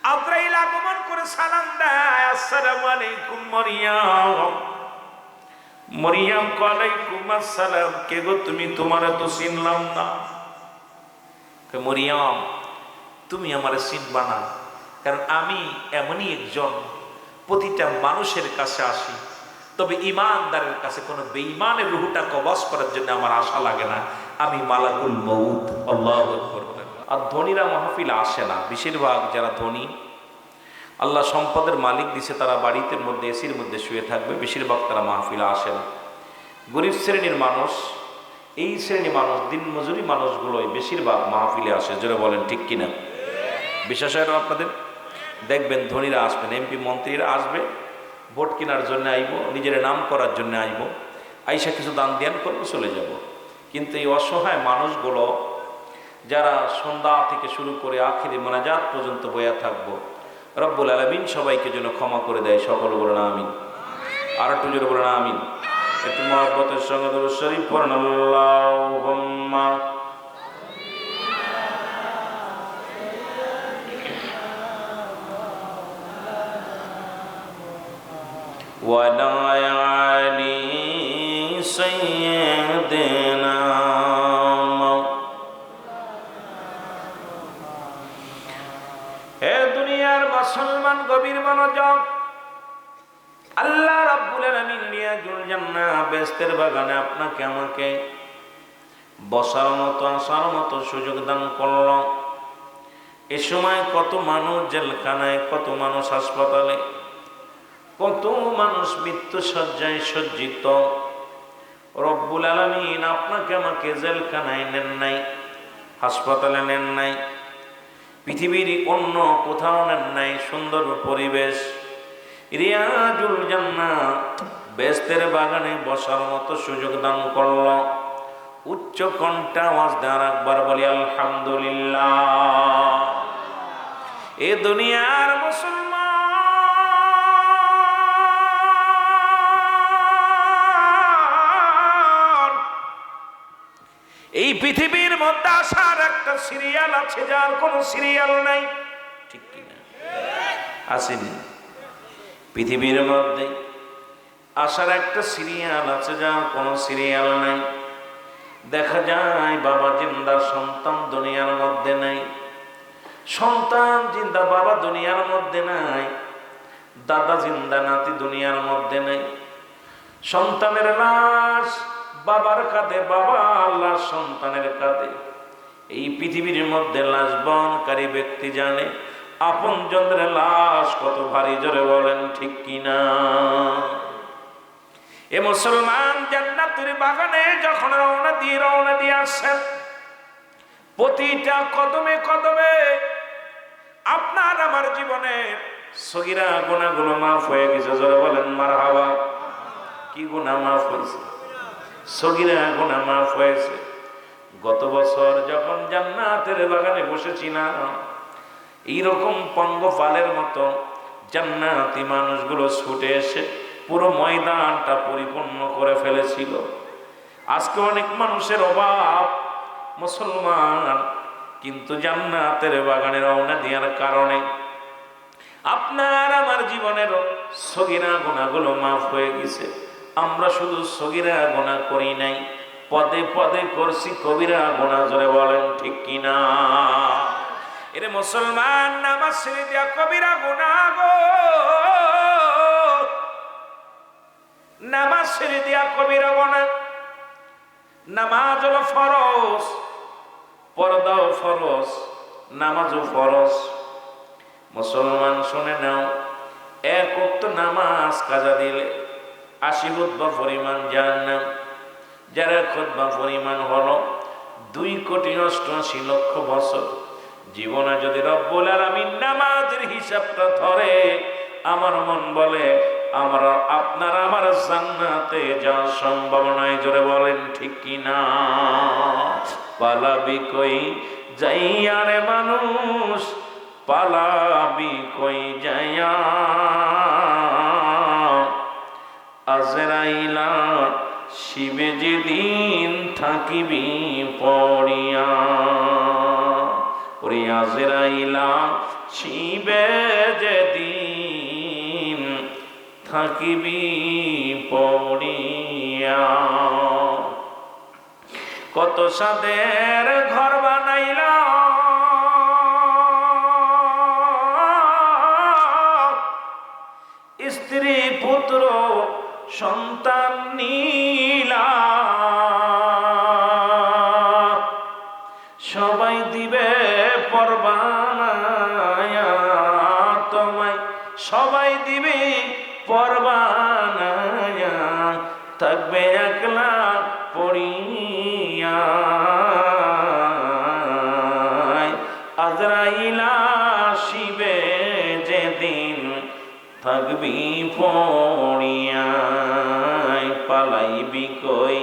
আজরাইল আগমন করে সালাম দেয়, আসসালামু আলাইকুম মরিয়ম। মরিয়ম ওয়ালাইকুম আসসালাম। কে গো তুমি? তোমারে তো চিনলাম না। মরিয়ম, তুমি আমারে চিনবা না, কারণ আমি এমনই একজন, প্রতিটা মানুষের কাছে আসি, তবে ইমানদারের কাছে কোনো বেঈমানের রূহটা কবজ করার জন্য আমার আশা লাগে না। আমি মালাকুল মউত। আল্লাহু আকবার বলেন। আর ধনীরা মাহফিল আসে না, বেশিরভাগ যারা ধনী, আল্লাহ সম্পদের মালিক দিছে, তারা বাড়িতে মধ্যে এসির মধ্যে শুয়ে থাকবে, বেশিরভাগ তারা মাহফিলে আসে না। গরিব শ্রেণীর মানুষ, এই শ্রেণী মানুষ, দিন মজুরি মানুষগুলোই বেশিরভাগ মাহফিলে আসে। জোরে বলেন ঠিক কিনা? বিশ্বাস হয় না আপনাদের? দেখবেন ধনীরা আসবেন, এমপি মন্ত্রীরা আসবে, ভোট কেনার জন্য আইব, নিজের নাম করার জন্য আইব, আইসা কিছু দান ধ্যান করবো, চলে যাব। কিন্তু এই অসহায় মানুষগুলো যারা সন্ধ্যা থেকে শুরু করে আখিরি মোনাজাত পর্যন্ত বইয়া থাকবো, রব্বুল আলামিন সবাইকে যেন ক্ষমা করে দেয়। সকল বলেন আমিন। আর একটু জোরে বলেন আমিন। একটু মহব্বতের সঙ্গে দরুদ শরীফ পড়েন। আল্লাহুম্মা ওয়ালা আলি সাইয়্যিদিনা। হে দুনিয়ার মুসলমান, গভীর মনোযোগ। আল্লাহ রাব্বুল আলামিন রিয়াজুল জান্নাহ, বেহেশতের বাগানে আপনাকে আমাকে বসার মতো, আসার মতো সুযোগ দান করল। এ সময় কত মানুষ জেলখানায়, কত মানুষ হাসপাতালে, কত মানুষ মৃত্যু শয্যায় সজ্জিত। রব্বুল আলামিন আপনাকে আমাকে জেলখানায় নেন নাই, হাসপাতালে নেন নাই, পৃথিবীর অন্য কোথাও নেন নাই। সুন্দর পরিবেশ, রিয়াজুল জান্নাহ, বেহেশতের বাগানে বসার মতো সুযোগ দান করল। উচ্চ কণ্ঠে আওয়াজ দেওয়ার একবার বলি আলহামদুলিল্লাহ। এ দুনিয়ার মুসলমান, এই পৃথিবীর মধ্যে আসার একটা সিরিয়াল আছে, যার কোনো সিরিয়াল নাই। ঠিক কিনা? আসেনি? পৃথিবীর মধ্যে আসার একটা সিরিয়াল আছে, যার কোনো সিরিয়াল নাই। দেখা যায় বাবা জিন্দা, সন্তান দুনিয়ার মধ্যে নাই। সন্তান জিন্দা, বাবা দুনিয়ার মধ্যে নাই। দাদা জিন্দা, নাতি দুনিয়ার মধ্যে নাই। সন্তানের লাশ বাবার কাঁধে, বাবা লাশ সন্তানের কাঁধে। এই পৃথিবীর মধ্যে লাশ বহনকারী ব্যক্তি জানে আপনজনদের লাশ কত ভারী। জোরে বলেন ঠিক কিনা? এ মুসলমান, জান্নাতের বাগানে যখন রওনা দিয়ে আসছেন, প্রতিটা কদমে কদমে আপনার আমার জীবনে সগীরা গুনাহগুলো মাফ হয়ে গেছে। জোরে বলেন মারহাবা। কি গুনাহ মাফ হয়েছে? সগীরা গুনাহ মাফ হয়েছে। গত বছর যখন জান্নাতের বাগানে বসেছিলাম, এইরকম পঙ্গপালের মতো জান্নাতি মানুষগুলো ছুটে এসে পুরো ময়দানটা পরিপূর্ণ করে ফেলেছিল। আজকে অনেক মানুষের অভাব মুসলমান, কিন্তু জান্নাতের বাগানে রওনা দেওয়ার কারণে আপনার আমার জীবনের সগীরা গুনাহগুলো মাফ হয়ে গেছে। আমরা শুধু সগীরা গুনাহ করি নাই, পদে পদে করছি কবিরা গুনাহ। জোরে বলেন ঠিক কিনা? এরে মুসলমান, নামাজ ছেড়ে দিয়া কবিরা গুনাহ গো, নামাজ ছেড়ে দিয়া কবিরা গুনাহ। নামাজ হলো ফরজ, পর্দাও ফরজ, নামাজও ফরজ। মুসলমান শুনে নাও, এক ওয়াক্ত নামাজ কাজা দিলে 80 খুতবা পরিমাণ জান্নাত। যারা খুতবা পরিমাণ হলো 2,88,00,000 বছর। জীবনে যদি রব্বুল আলামিন নামাজের হিসাবটা ধরে, আমার মন বলে আপনার আমার জান্নাতে যাওয়া সম্ভব নয়। জোরে বলেন ঠিক কিনা? পালাবি কই যাইয়া রে মানুষ, পালাবি কই যাইয়া, আজরাইলা শিবে যেদিন থাকিবি পড়িয়া। ওরে আজরাইলা শিবে যেদিন থাকিবি পড়িয়া। কত সাদের ঘর বানাইলা স্ত্রী পুত্র সন্তান নীলা, সবাই দিবে পরবানায়া তোমায়, সবাই দিবে পরবানায়া, থাকবে একলা পড়িয়া। আজরাইলা শিবে যেদিন থাকবি পড়িয়া। পালাইবি কই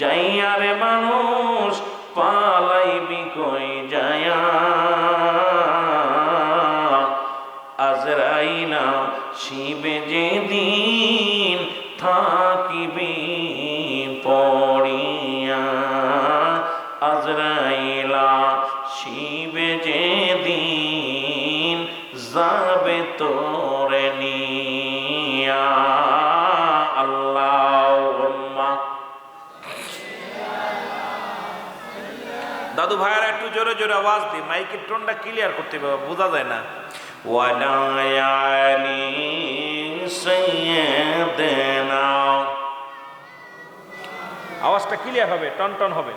যাইয়া রে মানুষ, পালাইবি কই যায়া। আজরাইলা শিবে যেদিন থাকিবি পড়িয়া। আজরাইলা শিবে যেদিন যাবে তোরে নিয়া। আল্লাহুম্মা। দাদু ভাইয়ারা একটু জোরে জোরে আওয়াজ দি, মাইকের টোনটা ক্লিয়ার করতে হবে, বোঝা যায় না। ওয়ালা আলি সাইয়্যিদিনা, আওয়াজটা ক্লিয়ার হবে, টন টন হবে।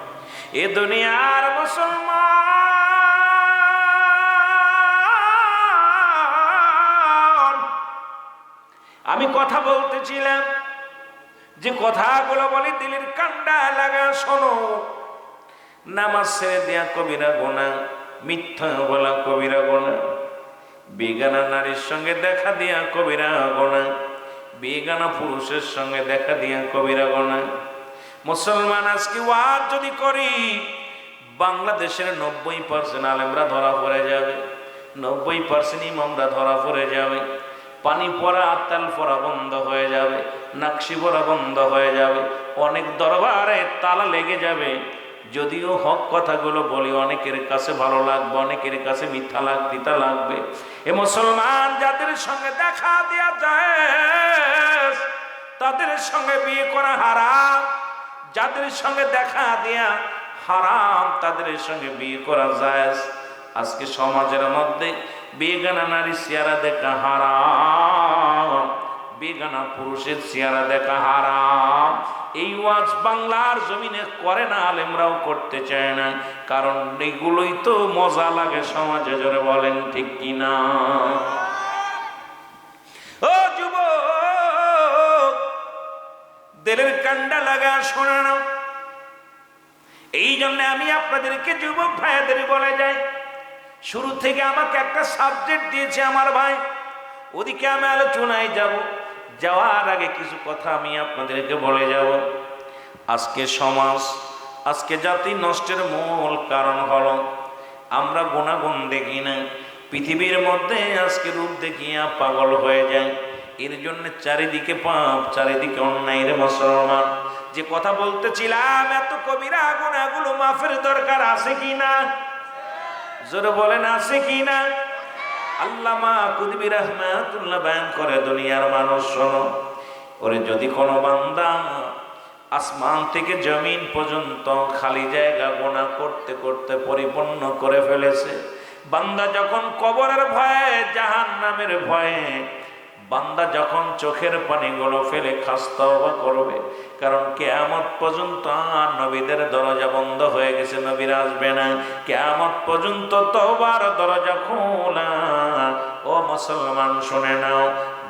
এ দুনিয়ার মুসলমান, আমি কথা বলতেছিলাম, যে কথাগুলো বলি দিলের কান্ডা লাগা শোনো। নামাজ ছেড়ে দেয়া কবিরা গুনাহ, মিথ্যা বলা কবিরা গুনাহ, বেগানা নারীর সঙ্গে দেখা দিয়া কবিরা গুনাহ, বেগানা পুরুষের সঙ্গে দেখা দিয়া কবিরা গুনাহ। মুসলমান আজকে ওয়াজ যদি করি, বাংলাদেশের 90% আলেমরা ধরা পড়ে যাবে, 90% ইমামরা ধরা পড়ে যাবে। পানি পড়া আত্তাল পড়া বন্ধ হয়ে যাবে, নাকশি পড়া বন্ধ হয়ে যাবে, অনেক দরবারে তালা লেগে যাবে। যদিও হক কথাগুলো বলি, অনেকের কাছে ভালো লাগবে, অনেকের কাছে মিথ্যা দিতে লাগবে। এ মুসলমান, যাদের সঙ্গে দেখা দেয়া যায় তাদের সঙ্গে বিয়ে করা হারাম, যাদের সঙ্গে দেখা দেয়া হারাম তাদের সঙ্গে বিয়ে করা জায়েজ। আজকে সমাজের মধ্যে বেগানা নারী চেহারা দেখা হারাম, বেগানা পুরুষের চেহারা দেখা হারাম। এই ওয়াজ বাংলার জমিনে করে না, আলেমরাও করতে চায় না, কারণ এগুলোই তো মজা লাগে সমাজে। জোরে বলেন ঠিক কিনা? ও যুবক, দিলের কান্ডা লাগা শোনা না। এই জন্য আমি আপনাদেরকে যুবক ভাইদের বলে যাই, শুরু থেকে আমাকে একটা সাবজেক্ট দিয়েছে আমার ভাই, ওদিকে আমি আলোচনায় যাব। যাওয়ার আগে কিছু কথা আমি আপনাদেরকে বলে যাব। আজকে সমাজ, আজকে জাতি নষ্টের মূল কারণ হলো আমরা গুণাগুণ দেখি না। পৃথিবীর মধ্যে আজকে রূপ দেখিয়া পাগল হয়ে যায়। এর জন্য চারিদিকে পাপ, চারিদিকে অন্যায়। রে মুসলমান, যে কথা বলতেছিলাম, এত কবিরা গুনাহগুলো মাফের দরকার আছে কি না? জোরে বলেন আছে কি না? আল্লামা কুতুবী রাহমাতুল্লাহ বয়ান করে, দুনিয়ার মানুষ শোনো, ওরে যদি কোনো বান্দা আসমান থেকে জমিন পর্যন্ত খালি জায়গা গুনাহ করতে করতে পরিপূর্ণ করে ফেলেছে, বান্দা যখন কবরের ভয়ে, জাহান্নামের ভয়ে, বান্দা যখন চোখের পানিগুলো ফেলে খাস তওবা করবে, কারণ কিয়ামত পর্যন্ত আর নবীদের দরজা বন্ধ হয়ে গেছে, নবীরা আসবে না। কিয়ামত পর্যন্ত তওবার দরজা খোলা। ও মুসলমান শুনে নাও,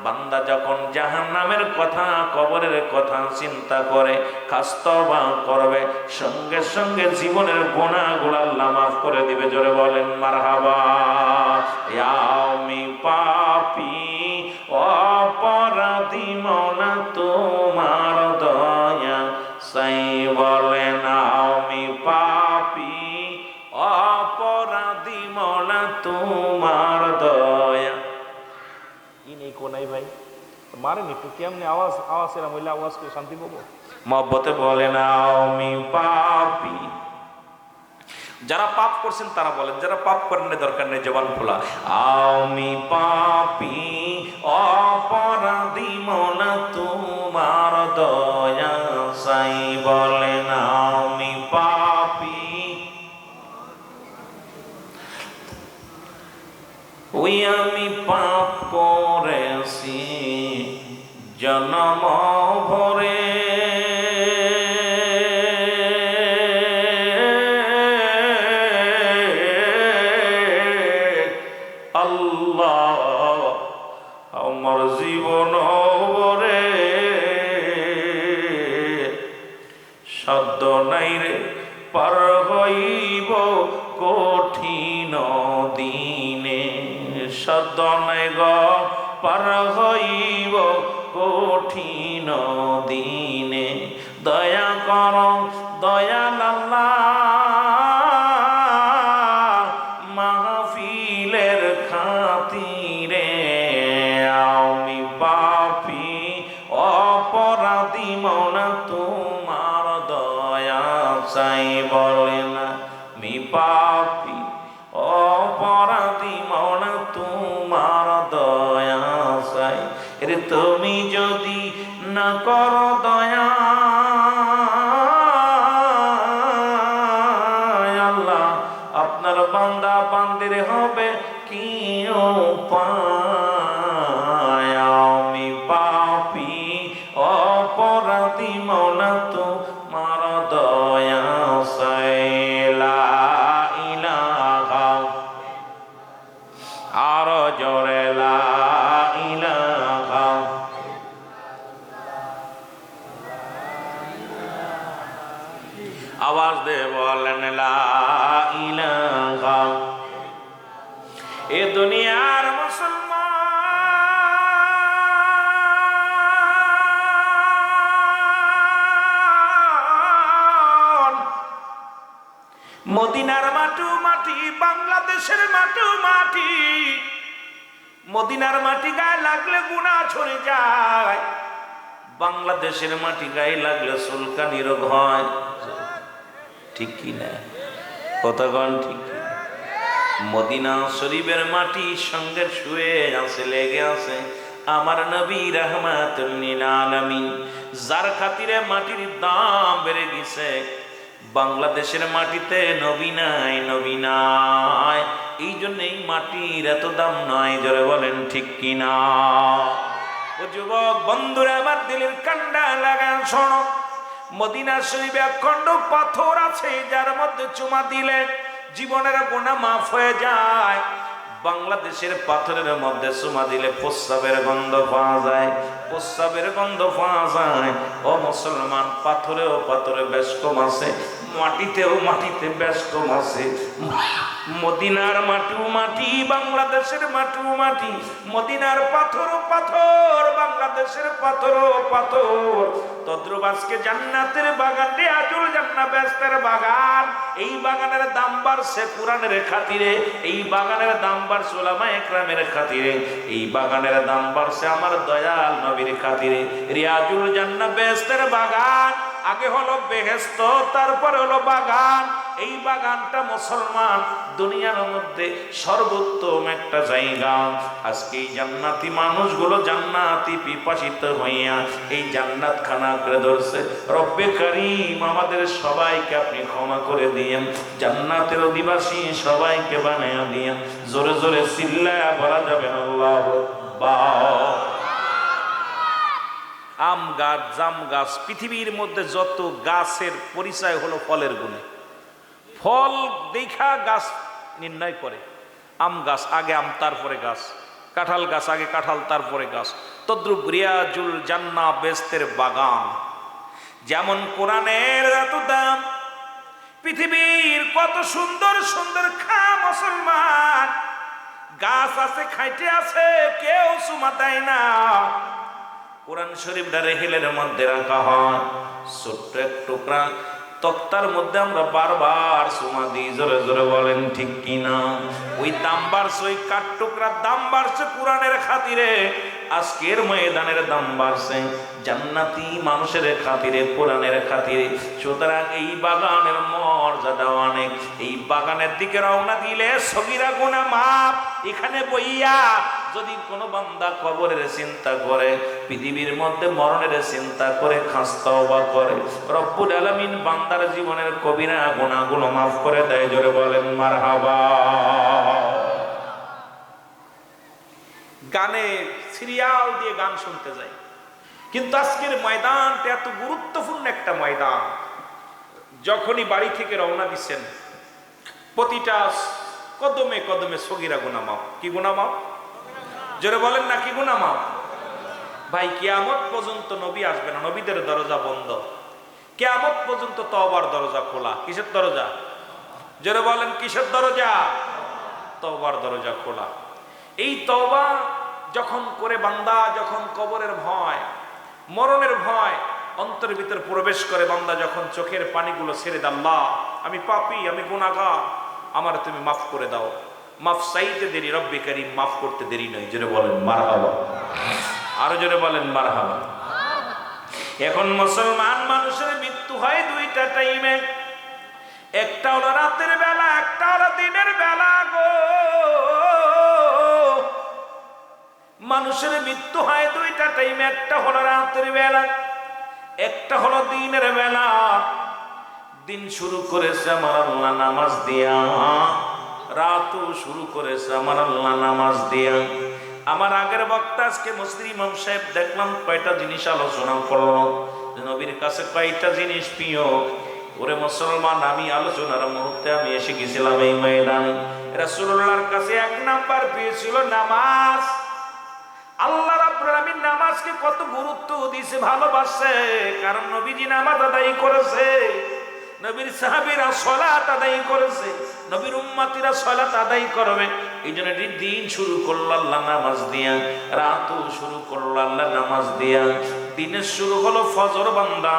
বান্দা যখন জাহান্নামের কথা, কবরের কথা চিন্তা করে খাস তওবা করবে, সঙ্গে সঙ্গে জীবনের গুনাহগুলো আল্লাহ মাফ করে দিবে। জোরে বলেন মারহাবা। আমি পাপী অপরাধী মনা তোমার দয়া সাই, বলেন আমি পাপী অপরাধী মনা তোমার দয়া। ইনি কোনাই ভাই মারেন একটু, কেমনি আওয়াজ এরা মহিলা আওয়াজ করে শান্তি পাবো। মহব্বতে বলেন আমি পাপী যারা পাপ করছেন তারা বলেন, যারা পাপ করেন না দরকার নেই, জবান খোলা। আমি পাপী অপরাধী মনা তোমার দয়া চাই, বলেন আমি পাপী। ওই আমি পাপ করেছি জন্ম ভরে, আমার জীবন ভরে সাধ্য নাই রে পার হইব কঠিন দিনে, সাধ্য নাই গ পার হইব কঠিন দিনে। দয়া কর দয়াল আল্লাহ মাহফিলের খাতিরে, আমি পাপী অপরাধী মনা তোমার দয়া চাই, বলেন আমি পাপী অপরাধী মনা তোমার দয়া চাই। এরে তুমি যদি না করো দয়া আল্লাহ, আপনার বান্দা বান্দির হবে কি উপায়? আমি পাপী অপরাধী মনা তোমার দয়া চাই। লা ইলাহা, আরো জোরে লা ইলাহা। আওয়াজ দে বলেন লা ইলাহা। এ দুনিয়ার মুসলমান, মদিনার মাটি মাটি, বাংলাদেশের মাটি মাটি, মদিনার মাটি গায়ে লাগলে গুনাহ ছড়ে যায়, বাংলাদেশের মাটি গায়ে লাগলে চুলকানি রোগ হয়। ঠিক কি না? কতক্ষণ ঠিক কি? মদিনা শরীফের মাটি সঙ্গে শুয়ে আছে, লেগে আছে আমার নবী রাহমাতুল লিল আলামিন, যার খাতিরে মাটির দাম বেড়ে গেছে। বাংলাদেশের মাটিতে নবী নাই, নবী নাই, এই জন্য এই মাটির এত দাম নয়। জোরে বলেন ঠিক কিনা? ও যুবক বন্ধুরা, আমার দিলের কান্ডা লাগান শোনো, মদিনা শরীফে একখণ্ড পাথর আছে যার মধ্যে চুমা দিলে জীবনের গুনাহ মাফ হয়ে যায়। বাংলাদেশের পাথরের মধ্যে চুমা দিলে প্রস্রাবের গন্ধ পাওয়া যায়, প্রস্রাবের গন্ধ পাওয়া যায়। ও মুসলমান, পাথরেও পাথরে বেশ কম আছে, মাটিতেও মাটিতে বেশ কম আছে। মদিনার মাটিও মাটি, বাংলাদেশের মাটিও মাটি, মদিনার পাথরও পাথর, বাংলাদেশের পাথরও পাথর। তদ্রুপ আজকে জান্নাতের বাগান, রিয়াজুল জান্নাহ বেহেশতের বাগান, এই বাগানের দাম বাড়ছে কুরআনের খাতিরে, এই বাগানের দাম বাড়ছে উলামায়ে কেরামের খাতিরে, এই বাগানের দাম বাড়ছে আমার দয়াল নবীর খাতিরে। রিয়াজুল জান্নাহ বেহেশতের বাগান, আগে হলো বেহেশত, তারপরে হলো বাগান। এই বাগানটা মুসলমান দুনিয়ার মধ্যে সর্বোত্তম একটা জায়গা। আজকে এই জান্নাতি মানুষগুলো জান্নাতি পিপাসিত হইয়া এই জান্নাত খানা করে ধরছে। রব্বে কারীম আমাদের সবাইকে আপনি ক্ষমা করে দিয়েন, জান্নাতের অধিবাসী সবাইকে বানায়া দিয়েন। জোরে জোরে চিল্লায়া বলা যাবে আল্লাহু আকবার। আম গাছ, জাম গাছ, পৃথিবীর মধ্যে যত গাছের পরিচয় হলো ফলের গুণে। ফল দেখা গাছ নির্ণয় করে। আম গাছ আগে আম, তারপরে গাছ। কাঁঠাল গাছ আগে কাঁঠাল, তারপরে গাছ। তদ্রুপ রিয়াজুল জান্নাহ বেহেশতের বাগান। যেমন কোরআনের এত দাম, পৃথিবীর কত সুন্দর সুন্দর খা মুসলমান, গাছ আছে, খাইতে আছে, কেউ চুমা দেয় না। কোরআন শরীফটা রেহেলের মধ্যে রাখা হয়, ছোট্ট এক টুকরা তক্তার মধ্যে আমরা বারবার চুমা দিই, জোরে জোরে বলেন ঠিক কিনা? ওই দাম বাড়ছে, ওই কাঠ টুকরার দাম বাড়ছে কোরআনের খাতিরে, আজকের ময়দানের দাম বাড়ছে জান্নাতি মানুষের খাতিরে, কোরআনের খাতিরে। সুতরাং এই বাগানের মর্যাদা অনেক। এই বাগানের দিকে রওনা দিলে সগীরা গুনাহ মাপ। এখানে বইয়া যদি কোনো বান্দা কবরের চিন্তা করে, পৃথিবীর মধ্যে মরণের চিন্তা করে, খাস তওবা করে, রব্বুল আলামিন বান্দার জীবনের কবিরা গুনাহগুলো মাফ করে দেয়। জোরে বলেন মারহাবা। গানে সিরিয়াল দিয়ে গান শুনতে যাই, কিন্তু আজকের ময়দানটা এত গুরুত্বপূর্ণ একটা ময়দান। যখনই বাড়ি থেকে রওনা দিচ্ছেন, প্রতিটা কদমে কদমে সগীরা গুনাহ মাফ। কি গুনাহ মাফ? জোরে বলেন না, কি গুনাহ মাফ? ভাই কিয়ামত পর্যন্ত নবী আসবে না, নবীদের দরজা বন্ধ। কিয়ামত পর্যন্ত তওবার দরজা খোলা। কিসের দরজা? জোরে বলেন কিসের দরজা? তওবার দরজা খোলা। এই তওবা যখন করে বান্দা, যখন কবরের ভয়, মরণের ভয় অন্তরের ভিতর প্রবেশ করে, বান্দা যখন চোখের পানিগুলো ছেড়ে দেয়, আল্লাহ আমি পাপী, আমি গুনাহগার, আমার তুমি মাফ করে দাও। মাফ চাইতে দেরি, রব্বে কারীম মাফ করতে দেরি নয়। জোরে বলেন মারহাবা। আরো জোরে বলেন মারহাবা। এখন মুসলমান মানুষের মৃত্যু হয় দুইটা টাইমে, একটা হলো রাতের বেলা, একটা হলো দিনের বেলা গো। মানুষের মৃত্যু হয় দুইটা টাইমে, একটা হলো রাতের বেলা, একটা হলো দিনের বেলা। দিন শুরু করেছে আমার আল্লাহ নামাজ দিয়া, রাতও শুরু করেছে আমার আল্লাহ নামাজ দিয়া। আমার আগের বক্তা আজকে মুসলিম ইমাম সাহেব দেখলাম কয়টা জিনিস আলোচনা করলো, নবীর কাছে কয়টা জিনিস প্রিয়। ওরে মুসলমান, আমি আলোচনার মুহূর্তে আমি এসে গেছিলাম এই ময়দানে। রাসূলুল্লাহর কাছে এক নাম্বার প্রিয় ছিল নামাজ। আল্লাহ রাব্বুল আলামিন নামাজকে কত গুরুত্ব দিয়েছে, ভালোবাসে, কারণ নবীজি নামাজ আদায় করেছে, নবীর সাহাবীরা সালাত আদায় করেছে, নবীর উম্মতিরা সালাত আদায় করবে। এই জন্য দিন শুরু করলো আল্লাহ নামাজ দিয়া, রাতও শুরু করলো আল্লাহ নামাজ দিয়া। দিনের শুরু হলো ফজর, বান্দা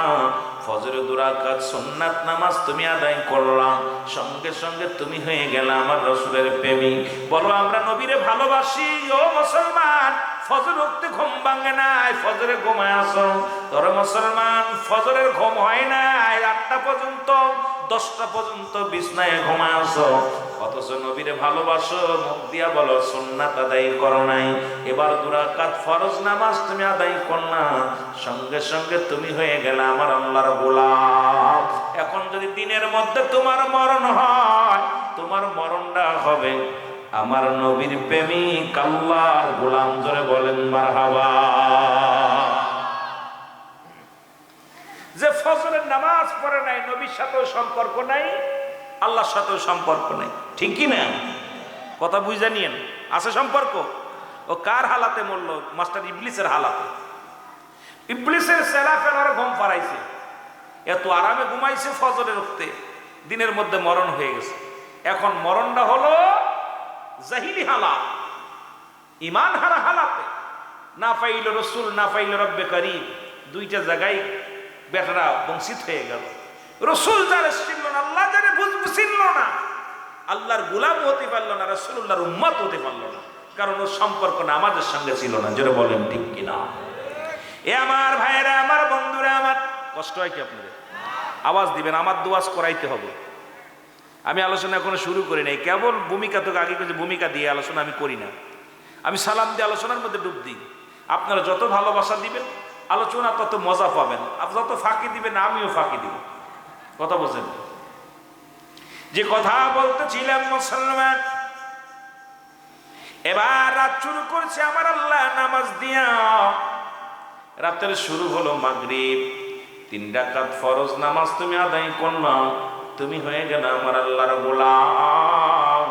ফজরে 2 রাকাত সুন্নাত নামাজ তুমি আদায় করলাম, সঙ্গে সঙ্গে তুমি হয়ে গেলে আমার রাসূলের প্রেমিক। বলো আমরা নবীরে ভালোবাসি। ও মুসলমান, ফজর উঠতে ঘুম ভাঙে নাই, ফজরে ঘুমায় আসো। তোর মুসলমান ফজরের ঘুম হয় নাই, 8টা পর্যন্ত 10টা পর্যন্ত বিছনায় ঘুমায় আসো, অথচ নবীরে ভালোবাসো, মুখ দিয়া বলো সুন্নাত আদায় করো নাই। এবার 2 রাকাত ফরজ নামাজ তুমি আদায় করলা, সঙ্গে সঙ্গে তুমি হয়ে গেলে আমার আল্লাহর গোলাম। এখন যদি দিনের মধ্যে তোমার মরণ হয়, তোমার মরণটা হবে আমার নবীর প্রেমিক আল্লাহর গোলাম। জোরে বলেন মারহাবা। যে ফজরের নামাজ পড়ে নাই, নবীর সাথেও সম্পর্ক নাই, আল্লাহর সাথেও সম্পর্ক নাই, ঠিক কি না? কথা বুঝে নিয়েন, আছে সম্পর্ক। ও কার হালাতে মরল? মাস্টার ইবলিসের হালাতে। ইবলিসের সেলা ফেলার ঘুম পাড়াইছে, এত আরামে ঘুমাইছে, ফজরের উঠতে দিনের মধ্যে মরণ হয়ে গেছে। এখন মরণটা হলো জাহিলি হালাত, ইমান হারা হালাতে। না পাইল রসুল, না পাইল রব্বে কারীম, দুইটা জায়গায় বেটারা বঞ্চিত হয়ে গেল। রসুল যারে চিনল না, আল্লাহ যারে চিনল না, আল্লাহর গোলাম হতে পারলো না, রাসূলুল্লাহর উম্মত হতে পারলো না, কারণ ওর সম্পর্ক না আমাদের সঙ্গে ছিল না। জোরে বলেন ঠিক কিনা? এ আমার ভাইয়েরা, আমার বন্ধুরা, আমার কষ্ট হয় কি আপনাদের? আওয়াজ দিবেন, আমার দোয়াজ করাইতে হবে। আমি আলোচনা এখনো শুরু করি নাই, কেবল ভূমিকা থেকে আগে কিছু ভূমিকা দিয়ে আলোচনা আমি করি না। আমি সালাম দিয়ে আলোচনার মধ্যে ডুব দিই। আপনারা যত ভালোবাসা দিবেন আলোচনা তত মজা পাবেন, আপনি যত ফাঁকি দিবেন আমিও ফাঁকি দিব। কথা বলছেন? যে কথা বলতেছিলাম মুসলমান, এবার রাত শুরু করছে আমার আল্লাহ নামাজ দিয়া। রাতের শুরু হলো মাগরিব, 3 রাকাত ফরজ নামাজ তুমি আদায় করলা, তুমি হয়ে গেল আমার আল্লাহর গোলাম।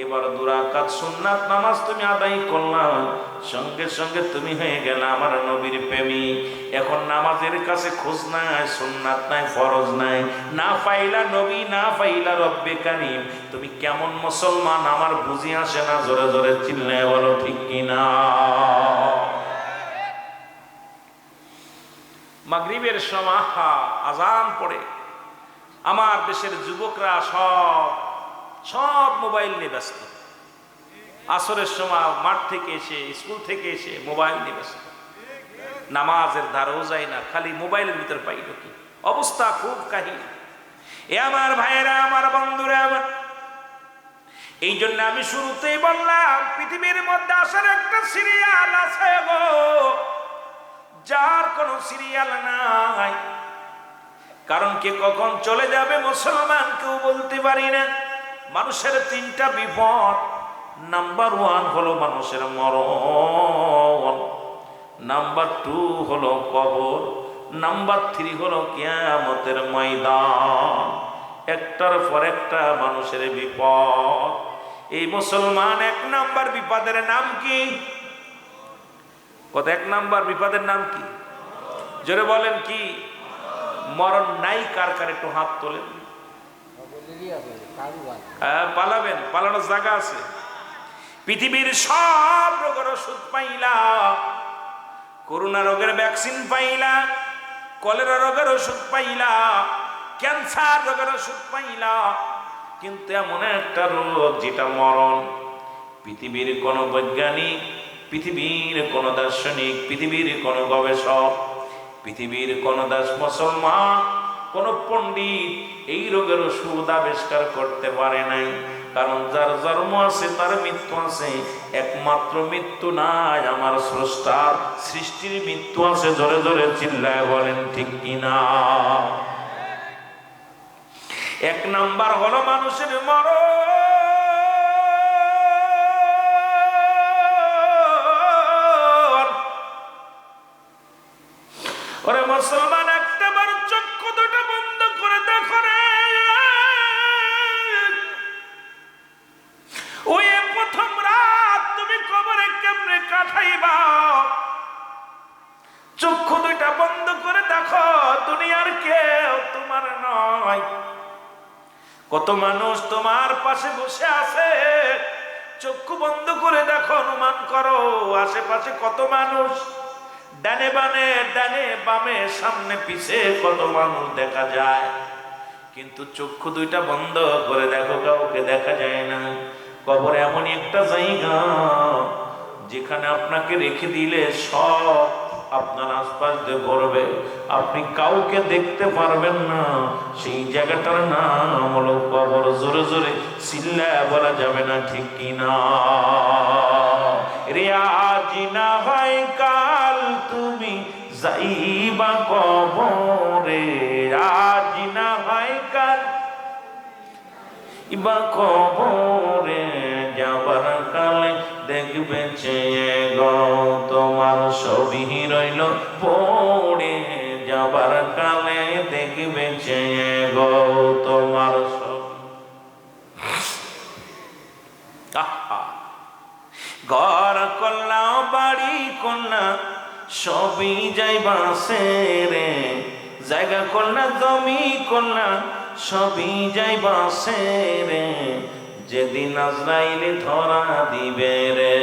এবার 2 রাকাত সুন্নাত নামাজ তুমি আদায় করলা, সঙ্গে সঙ্গে তুমি হয়ে গেল আমার নবীর প্রেমিক। এখন নামাজের কাছে খোঁজ নাই, সুন্নাত নাই, ফরজ নাই, না পাইলা নবী, না পাইলা রব্বে কারীম, তুমি কেমন মুসলমান আমার বুঝি আসে না। জোরে জোরে চিল্লায় বলো ঠিক কিনা? মাগরিবের সময় আজান পড়ে, আমার দেশের যুবকরা সব সব মোবাইল নিয়ে ব্যস্ত। আসরের সময় মাঠ থেকে এসে, স্কুল থেকে এসে মোবাইল নিয়ে ব্যস্ত, নামাজের ধারেও যায় না, খালি মোবাইলের ভিতর পাইল কি অবস্থা, খুব কাহিনী। এ আমার ভাইয়েরা, আমার বন্ধুরা, আমার এই জন্য আমি শুরুতেই বললাম পৃথিবীর মধ্যে আসার একটা সিরিয়াল আছে গো, যার কোনো সিরিয়াল নাই। কারণ কে কখন চলে যাবে মুসলমান কেউ বলতে পারি না। মানুষের তিনটা বিপদ, নাম্বার 1 হলো মানুষের মরণ, নাম্বার 2 হলো কবর, নাম্বার 3 হলো কিয়ামতের ময়দান। একটার পর একটা মানুষের বিপদ। এই মুসলমান 1 নাম্বার বিপদের নাম কি? কত 1 নাম্বার বিপদের নাম কি? জোরে বলেন কি? মরণ নাই কার কার একটু হাত তোলেন। পালাবেন, পালানোর জায়গা আছে। পৃথিবীর সব রোগের ওষুধ পাইলা, করোনা রোগের ভ্যাকসিন পাইলা, কলেরা রোগের ওষুধ পাইলা, ক্যান্সার রোগের ওষুধ পাইলা, কিন্তু এমন একটা রোগ যেটা মরণ। পৃথিবীর কোন বৈজ্ঞানিক, পৃথিবীর কোন দার্শনিক, পৃথিবীর কোন গবেষক, পৃথিবীর কোন দাস মুসলমান, কোন পণ্ডিত এই রোগের ওষুধ আবিষ্কার করতে পারে নাই। কারণ যার জন্ম আছে তার মৃত্যু আছে, একমাত্র মৃত্যু নাই আমার স্রষ্টার সৃষ্টির মৃত্যু আছে। জোরে জোরে চিল্লায় বলেন ঠিক কিনা? 1 নাম্বার হলো মানুষের মরণ। ওরে মুসলমান, একটা বার চক্ষু দুটো বন্ধ করে দেখো রে, ওই প্রথম রাত তুমি কবরে কেমনে কাটাইবা? চক্ষু দুইটা বন্ধ করে দেখো, দুনিয়ার কেউ তোমার নয়। কত মানুষ তোমার পাশে বসে আছে, চক্ষু বন্ধ করে দেখো, অনুমান করো আশেপাশে কত মানুষ, ডানে বামে, ডানে বামে, সামনে পিছে কত মানুষ দেখা যায়। কিন্তু চক্ষু দুইটা বন্ধ করে দেখো, কাউকে দেখা যায় না। কবর এমনই একটা জায়গা যেখানে আপনাকে রেখে দিলে সব আপনার আশপাশ দিয়ে ঘুরবে, আপনি কাউকে দেখতে পারবেন না। সেই জায়গাটার নাম হলো কবর। জোরে জোরে চিল্লায় বলা যাবে না ঠিক কিনা? রে আজ না হয় কাল তুমি যাইবা কবরে, আজ না হয় কাল ইবা কবরে, যাবার কালে দেখবে চেয়ে গো তোমার ছবি রইল পড়ে, যাবার কালে দেখবে চেয়ে গো তোমার ছবি। ঘর করলা, বাড়ি করলা, সবই যাইবা সেরে, জায়গা করলা, জমি করলা, সবই যাইবা সেরে, যেদিন আজরাইলে ধরা দিবে রে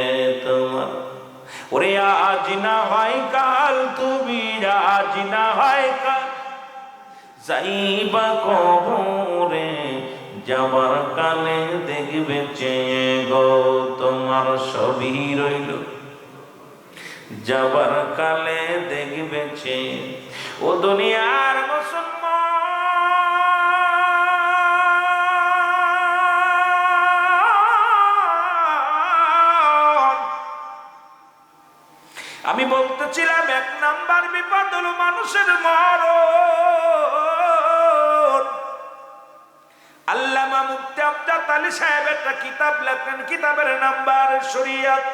তোমার। ওরে আজ না হয় কাল তুমি, আজ না হয় কাল যাইবা কবরে, যাবার কালে দেখবে চেয়ে গো তোমার ছবি রইল, যাবার কালে দেখবে চেয়ে। ও দুনিয়ার মুসলমান, আমি বলতেছিলাম 1 নাম্বার বিপদ হলো মানুষের মরণ। আল্লামা মুফতি আমজাদ আলী সাহেব একটা কিতাব লেখেন, কিতাবের নাম্বার শরীয়ত।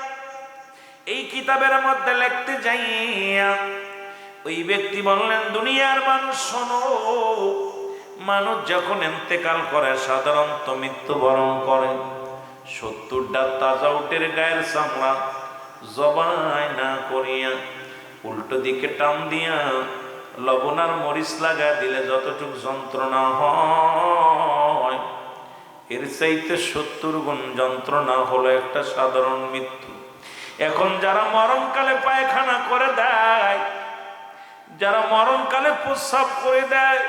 এই কিতাবের মধ্যে লিখতে যাইয়া ওই ব্যক্তি বললেন, দুনিয়ার মানুষ শোনো, মানুষ যখন ইন্তেকাল করে সাধারণত মৃত্যুবরণ করে, 70টা তাজা উটের গায়ের চামড়া জবাই না করিয়া উল্টো দিকে টান দিয়া লবণ আর মরিচ লাগা দিলে যতটুক যন্ত্রণা হয়, এর চাইতে 70 গুণ যন্ত্রণা হলো একটা সাধারণ মৃত্যু। এখন যারা মরণকালে পায়খানা করে দেয়, যারা মরণকালে প্রস্রাব করে দেয়,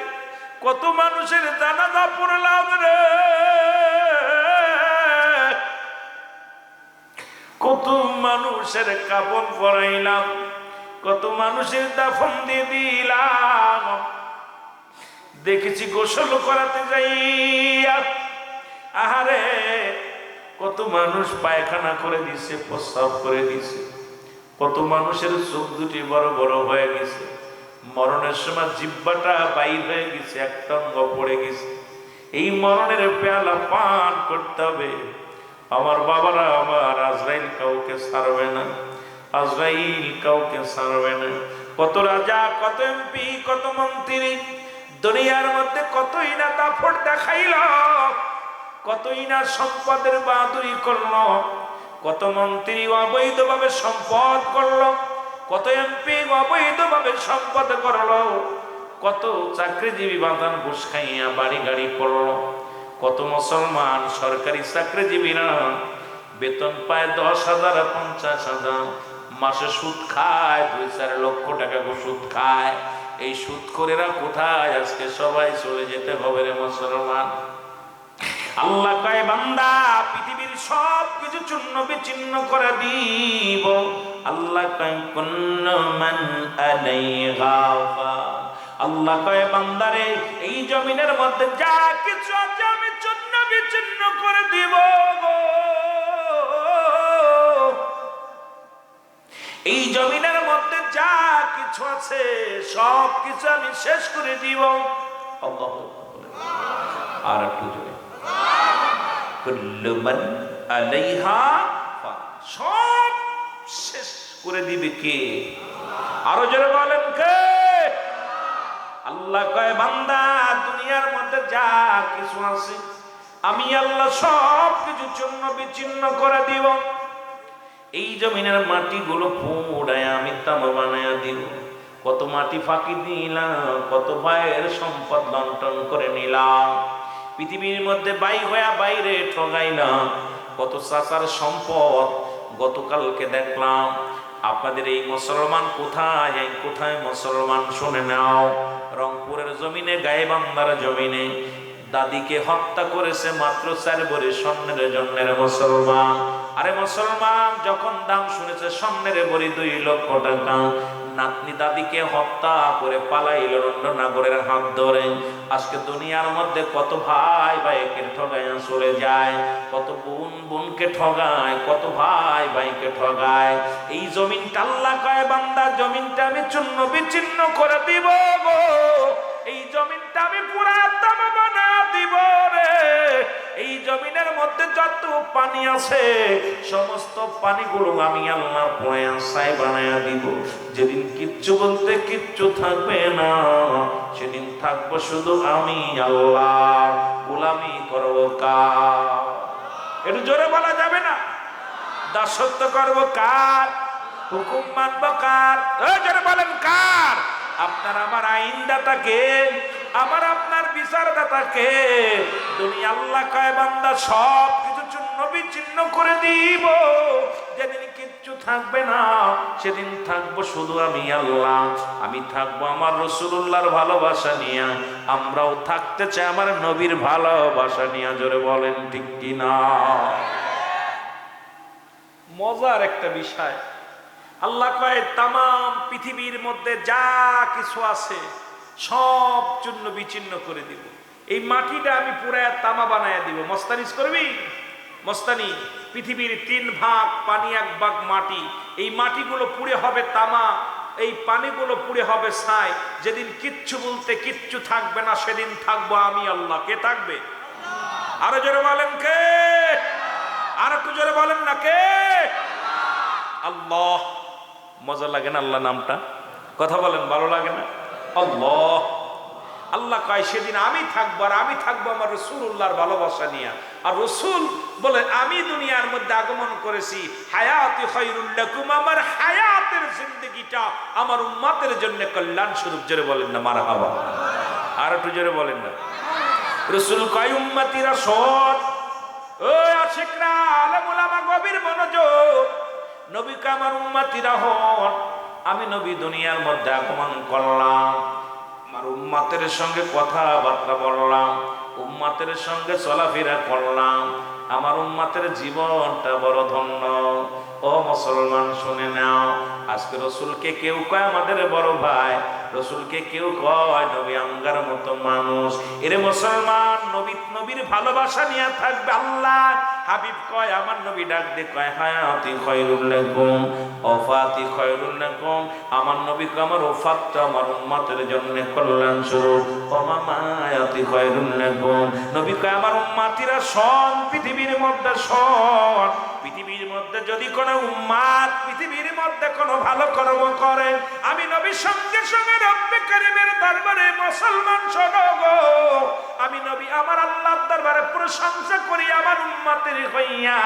কত মানুষের জানাজা পড়লাম রে, কত মানুষের কাফন পরাইলাম, কত মানুষের দাফন দিয়ে দিলাম। দেখেছি গোসল করাতে যাইয়া আহারে কত মানুষ পায়খানা করে দিছে, প্রস্রাব করে দিছে, কত মানুষের চোখ দুটি বড় বড় হয়ে গেছে, মরণের সময় জিহ্বাটা বাইর হয়ে গেছে, একটা অঙ্গ পড়ে গেছে। এই মরণের পেয়ালা পান করতে হবে। আমার বাবারা, আমার আজরাইল কাউকে ছাড়বে না, আজরাইল কাউকে ছাড়বে না। কত রাজা, কত এমপি, কত মন্ত্রী দুনিয়ার মধ্যে কতই না দাপট দেখাইল, কতই না সম্পদের বাহাদুরি করলো, কত মন্ত্রী অবৈধভাবে সম্পদ করলো, কত এমপি অবৈধভাবে সম্পদ করলো, কত চাকরিজীবী বাদান ঘুষ খাইয়া বাড়ি গাড়ি করলো, কত মুসলমান সরকারি চাকরিজীবীরা বেতন পায় 10,000 50,000, মাসে সুদ খায় 2-4 লক্ষ টাকা সুদ খায়। এই সুদ করেরা কোথায়? আজকে সবাই চলে যেতে হবে রে মুসলমান। আল্লাহ কয় বান্দা পৃথিবীর সব কিছু চূর্ণ বিচ্ছিন্ন করে দিব। আল্লাহ কয় কুল্লু মান আলাইহা ফান। আল্লাহ কয় বান্দারে এই জমিনের মধ্যে যা কিছু আছে আমি চূর্ণ বিচ্ছিন্ন করে দিব। এই জমিনের মধ্যে যা কিছু আছে সব কিছু আমি শেষ করে দিব। আল্লাহ আর একটু জোরে কুল্লু মান আলাইহা ফান। সব শেষ করে দিবে কে? আরো জোরে বলেন কে? আল্লাহ কয় বান্দা দুনিয়ার মধ্যে যা কিছু আছে আমি আল্লাহ সব কিছু চূর্ণ বিচ্ছিন্ন করে দিব। এই জমিনের মাটিগুলো পুড়ায় আমি তামা বানায়া দিব। কত মাটি ফাঁকি দিলাম, কত ভাইয়ের সম্পদ লন্ঠন করে নিলাম, পৃথিবীর মধ্যে বাইরে ঠগাইলাম, কত চাচার সম্পদ। গতকালকে দেখলাম আপনাদের এই মুসলমান কোথায় মুসলমান শুনে নাও, রংপুরের জমিনে, গাইবান্ধার জমিনে দাদিকে হত্যা করেছে মাত্র 4 ভরি স্বর্ণের জন্যের মুসলমান। আরে মুসলমান যখন দাম শুনেছে স্বর্ণের ভরি 2 লক্ষ টাকা, নাতনি দাদিকে হত্যা করে পালাইল রণ্যনাগরের হাত ধরে। আজকে দুনিয়ার মধ্যে কত ভাই ভাইকে ঠগায় চলে যায়, কত বোন বোনকে ঠগায়, কত ভাই ভাইকে ঠগায়। এই জমিনটা আল্লাহ কয় বান্দা জমিনটা আমি চূর্ণ বিচ্ছিন্ন করে দিব গো। এই জমিনটা আমি পুরা তামা বানায়া দিব রে। এই জমিনের মধ্যে যত পানি আছে সমস্ত পানিগুলো আমি আল্লাহ পুরায়া ছাই বানায়া দিব। যেদিন কিচ্ছু বলতে কিচ্ছু থাকবে না, সেদিন থাকবো শুধু আমি আল্লাহ। গোলামি করবো কার? একটু জোরে বলা যাবে না? দাসত্ব করবো কার? হুকুম মানবো কার? জোরে বলেন কার? আপনার আমার আইনদাতাকে, আমার আপনার বিচারদাতাকে। দুনিয়া আল্লাহ কয় বান্দা সব কিছু চূর্ণ বিচ্ছিন্ন করে দিব। যেদিন কিচ্ছু থাকবে না সেদিন থাকবো শুধু আমি আল্লাহ। আমি থাকবো আমার রাসূলুল্লাহর ভালোবাসা নিয়ে, আমরাও থাকতে চাই আমার নবীর ভালোবাসা নিয়ে। জোরে বলেন ঠিক কিনা? মজার একটা বিষয়, আল্লাহ কয় তামাম পৃথিবীর মধ্যে যা কিছু আছে সব চূর্ণ বিচ্ছিন্ন করে দিব। এই মাটিটা আমি পুরা তামা বানায়া দিব। মস্তানিজ করবি? মস্তানি। পৃথিবীর 3 ভাগ পানি, 1 ভাগ মাটি। এই মাটিগুলো পুড়ে হবে তামা, এই পানিগুলো পুড়ে হবে ছাই। যেদিন কিচ্ছু বলতে কিচ্ছু থাকবে না সেদিন থাকবো আমি আল্লাহ। কে থাকবে? আরো জোরে বলেন কে? আর একটু জোরে বলেন না কে? আল্লাহ। মজা লাগে না আল্লাহ নামটা? কথা বলেন, ভালো লাগে না? আল্লাহ। আল্লাহ কয় সেদিন আমি থাকবো, আর আমি থাকবো আমার রাসূলুল্লাহর ভালোবাসা নিয়ে। আর রাসূল বলে আমি দুনিয়ার মধ্যে আগমন করেছি হায়াতি খায়রুল লাকুম, আমার হায়াতের জিন্দেগিটা আমার উম্মতের জন্য কল্যাণ স্বরূপ। জোরে বলেন না মারহাবা? আর একটু জোরে বলেন না? রাসূল কয় উম্মতিরা শোন, ও আশিকরা, আলেম ওলামা, গভীর মনোযোগ। নবী আমার উম্মতিরা হন, আমি নবী দুনিয়ার মধ্যে আগমন করলাম। আমার উম্মতের সঙ্গে কথাবার্তা বললাম, উম্মতের সঙ্গে চলাফেরা করলাম, আমার উম্মতের জীবনটা বড় ধন্য। ও মুসলমান শুনে নাও, আজকে রসুলকে কেউ কয় আমাদের বড় ভাই, রসুলকে কেউ কয় নবী আমগার মতো মানুষ। এরে মুসলমান, নবীর ভালোবাসা নিয়ে থাকবে। আল্লাহ হাবিব কয়, আমার নবী ডাক দে কয় হায়াতি খায়রুল লাকুম ওয়াফাতি খায়রুল লাকুম। আমার নবী কয় আমার ওফাতটা আমার উম্মতের জন্য কল্যাণ স্বরূপ। ওয়া মামায়াতি খায়রুল লাকুম। নবী কয় আমার উম্মতিরা শোন, পৃথিবীর মধ্যে শোন, পৃথিবীর মধ্যে যদি কোনো উম্মাত পৃথিবীর মধ্যে কোনো ভালো কর্ম করে, আমি নবী সঙ্গে সঙ্গে রব্বে কারীমের দরবারে মুসলমান শোনো গো, আমি নবী আমার আল্লাহর দরবারে প্রশংসা করি আমার উম্মতের হইয়া।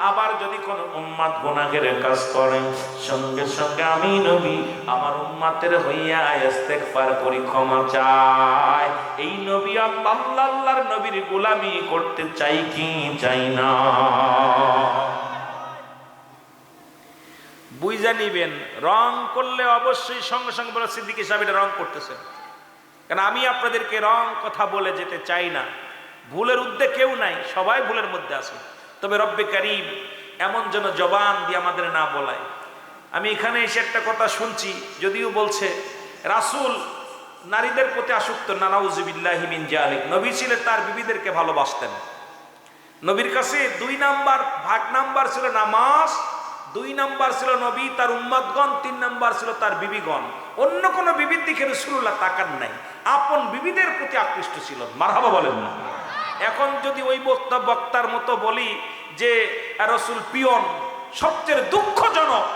আবার যদি কোনো উম্মাত গুনাহের কাজ করে, সঙ্গে সঙ্গে আমি নবী আমার উম্মতের হইয়া ইস্তেগফার করি, ক্ষমা চাই। এই নবী আল্লাহর নবীর গোলামি করতে চাই কি চাই না? বুঝা নিবেন, রং করলে অবশ্যই সঙ্গে সঙ্গে বলে সিদ্দিকী সাহেব এটা রং করতেছে। কারণ আমি আপনাদেরকে রং কথা বলে যেতে চাই না। ভুলের উদ্যোগ কেউ নাই, সবাই ভুলের মধ্যে আছে। তবে রব্বে কারীম এমন যেন জবান দিয়ে আমাদের না বলায়। আমি এখানে এসে একটা কথা শুনছি, যদিও বলছে রাসূল নারীদের প্রতি আসক্ত না, নাউযুবিল্লাহি মিন যালিক। নবী ছিলেন তার বিবিদেরকে ভালোবাসতেন। নবীর কাছে 2 নাম্বার ছিল নামাজ, 2 নাম্বার ছিল নবী তার উম্মতগণ, 3 নাম্বার ছিল তার বিবিগণ। অন্য কোন বিবির দিকে রাসূলুল্লাহ তাকান নাই, আপন বিবিদের প্রতি আকৃষ্ট ছিল। মারহাবা বলেন না? এখন যদি ওই বক্তার মতো বলি যে রাসূল পিয়ন, সবচেয়ে দুঃখজনক,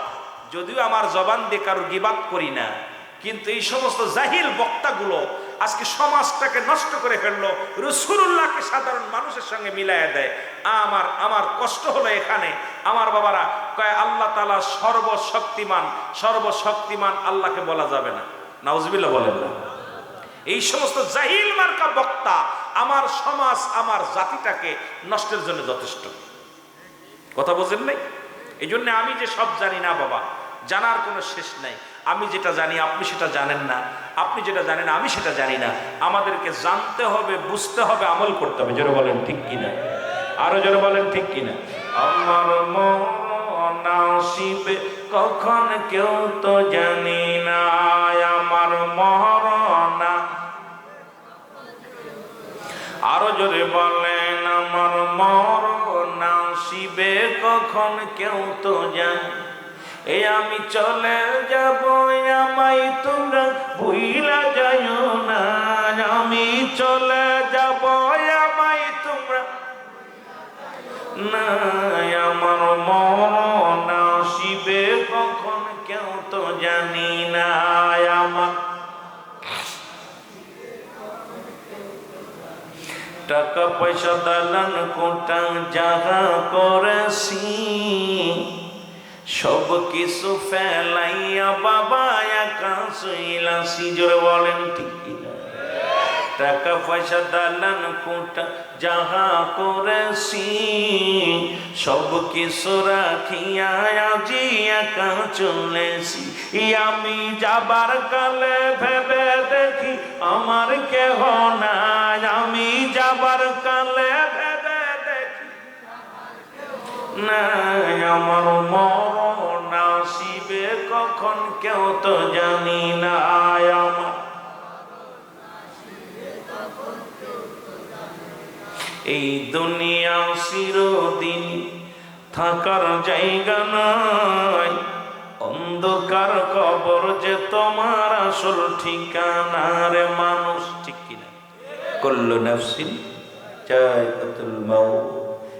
যদিও আমার জবান দিয়ে কারোর গীবাত করি না, কিন্তু এই সমস্ত জাহিল বক্তাগুলো আজকে সমাজটাকে নষ্ট করে ফেললো, রাসূলুল্লাহকে সাধারণ মানুষের সঙ্গে মিলাইয়া দেয়। আমার কষ্ট হলো এখানে। আমার বাবারা কয় আল্লাহ তাআলা সর্বশক্তিমান আল্লাহকে বলা যাবে না। নাউজুবিল্লাহ বলেন না? এই সমস্ত জাহিল মার্কা বক্তা আমার সমাজ আমার জাতিটাকে নষ্টের জন্য যথেষ্ট। কথা বোঝেন নাই? এই জন্য আমি যে সব জানি না বাবা, জানার কোনো শেষ নাই। আমি যেটা জানি আপনি সেটা জানেন না, আপনি যেটা জানেন আমি সেটা জানি না। আমাদেরকে জানতে হবে, বুঝতে হবে, আমল করতে হবে। জোরে বলেন ঠিক কিনা? আরো জোরে বলেন ঠিক কিনা? আমার মরণ নসিবে কখন কেউ তো জানি না, আমার মরণ। আরো জোরে বলেন আমার মরণ নসিবে কখন কেউ তো জানি। এই আমি চলে যাব, আমায় তোমরা ভুইলা যাইও না। আমি চলে যাব, আমায় তোমরা না। আমার মরণ আসিবে কখন কেউ তো জানি না। আমার টাকা পয়সা দালান কোটা যাহা করেছি, সব কিছু ফেলাইয়া বাবা একা শুইলাছি। জোরে বলেন ঠিক কিনা? টাকা পয়সা দালান কোটা যাহা করেছি, সব কিছু রাখিয়া আজি একা চলেছি। আমি যাবার কালে ভেবে দেখি আমার কেহ নাই। আমি যাবার কালে ভেবে দেখি নাই, আমার মরণ আসিবে কখন কেউ তো জানি না। আমার এই দুনিয়া চিরদিন থাকার জায়গা নাই, অন্ধকার কবর যে তোমার আসল ঠিকানা। রে মানুষ ঠিক কিনা? কুল্লু নাফসিন যায়কাতুল মাউত।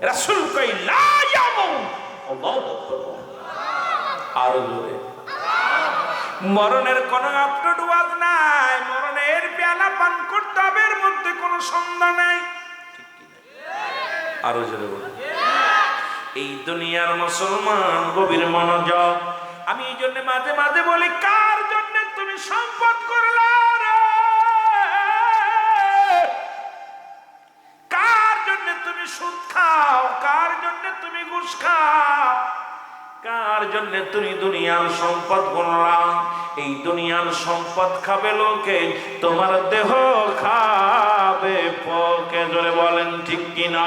রাসূল কই লা ইয়ামুত। আল্লাহু আকবার। আর জোরে মরণের কোনো আপটুয়াদ নাই, মরণের পেয়ালা পান করতে হবে, এর মধ্যে কোনো সন্দেহ নাই। আরো জোরে বলুন। এই দুনিয়ার মুসলমান গভীর মনোযোগ। আমি এই জন্য মাঝে মাঝে বলি, কার জন্য তুমি সম্পদ করলা রে? কার জন্য তুমি সুদ খাও? কার জন্য তুমি ঘুষ খাও? কার তোমার জন্য তুমি দুনিয়ার সম্পদ গণলাম, এই দুনিয়ার সম্পদ খাবে লোকে, তোমার দেহ খাবে পোকে। জোরে বলেন ঠিক কিনা?